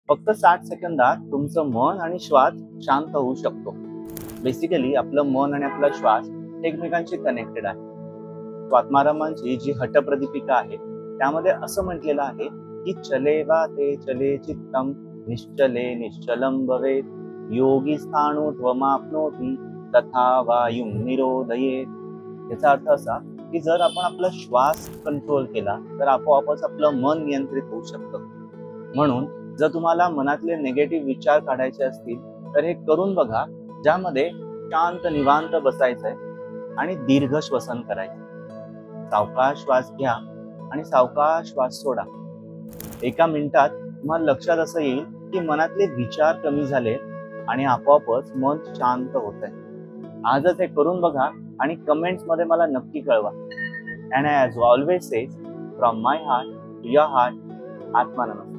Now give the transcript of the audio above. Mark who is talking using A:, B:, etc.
A: फक्त 60 सेकंदात तुमचं मन आणि श्वास शांत होऊ शकतो. बेसिकली आपलं मन आणि आपला श्वास एकमेकांशी कनेक्टेड आहे. स्वात्मारामांची जी हठप्रदीपिका आहे त्यामध्ये असं म्हटलेलं आहे की चले वा ते चले चित्तम निश्चले निश्चलम भवेत योगी स्थाणु त्वमाप्नोति तथा वायुं निरोधयेत। याचा अर्थ असा की जर आपण आपला श्वास कंट्रोल केला तर आपोआपच आपलं मन नियंत्रित होऊ शकतं। म्हणून जर तुम्हाला मनातले निगेटिव्ह विचार काढायचे असतील तर हे करून बघा, ज्यामध्ये शांत निवांत बसायचंय आणि दीर्घ श्वसन करायचं। सावकाश श्वास घ्या आणि सावकाश श्वास सोडा। एका मिनिटात तुम्हाला लक्षात असं येईल की मनातले विचार कमी झाले आणि आपोआपच मन शांत होतंय। आजच हे करून बघा आणि कमेंट्स मध्ये मला नक्की कळवा। And as always says, from my heart to your heart, आत्मा नमस्ते।